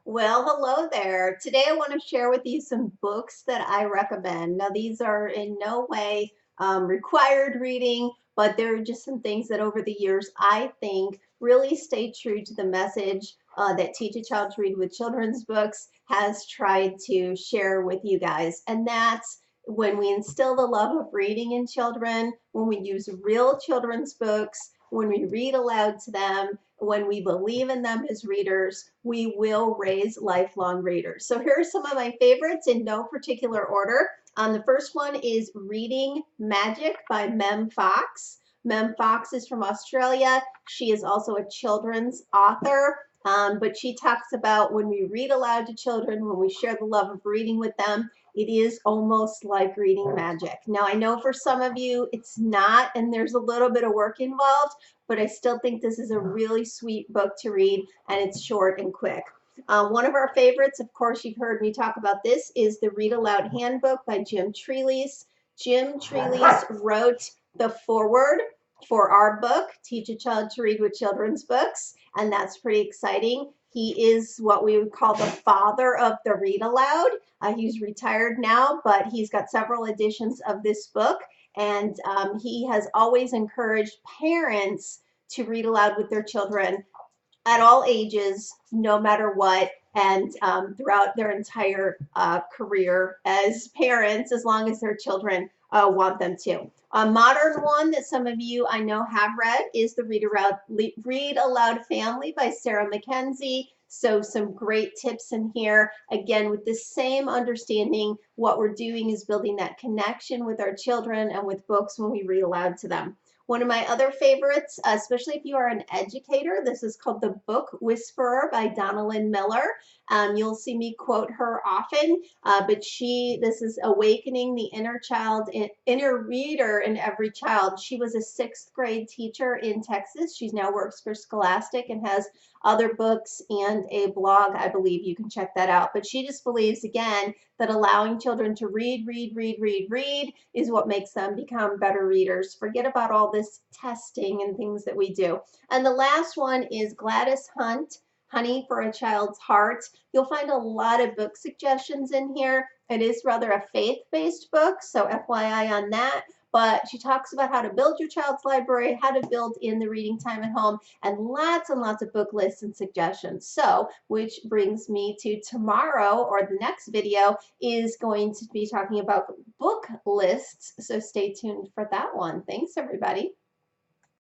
Well, hello there. Today I want to share with you some books that I recommend. Now, these are in no way required reading, but they're just some things that over the years I think really stay true to the message that Teach a Child to Read with Children's Books has tried to share with you guys. And that's when we instill the love of reading in children, when we use real children's books, when we read aloud to them, when we believe in them as readers, we will raise lifelong readers. So here are some of my favorites in no particular order. The first one is Reading Magic by Mem Fox. Mem Fox is from Australia. She is also a children's author, but she talks about when we read aloud to children, when we share the love of reading with them, it is almost like reading magic. Now, I know for some of you it's not, and there's a little bit of work involved, but I still think this is a really sweet book to read, and it's short and quick. One of our favorites, of course, you've heard me talk about this, is the Read Aloud Handbook by Jim Trelease. Jim Trelease wrote the foreword for our book, Teach a Child to Read with Children's Books, and that's pretty exciting. He is what we would call the father of the read aloud. He's retired now, but he's got several editions of this book, and he has always encouraged parents to read aloud with their children at all ages, no matter what, and throughout their entire career as parents, as long as their children want them to. A modern one that some of you I know have read is the Read Aloud Family by Sarah Mackenzie. So some great tips in here. Again, with the same understanding, what we're doing is building that connection with our children and with books when we read aloud to them. One of my other favorites, especially if you are an educator, this is called The Book Whisperer by Donalyn Miller. You'll see me quote her often, but this is awakening the inner reader in every child. She was a sixth grade teacher in Texas. She now works for Scholastic and has other books and a blog. I believe you can check that out. But she just believes, again, that allowing children to read is what makes them become better readers. Forget about all this testing and things that we do. And the last one is Gladys Hunt, Honey for a Child's Heart. You'll find a lot of book suggestions in here. It is rather a faith-based book, so FYI on that. But she talks about how to build your child's library, how to build in the reading time at home, and lots of book lists and suggestions. So, which brings me to tomorrow, or the next video, is going to be talking about book lists. So stay tuned for that one. Thanks, everybody.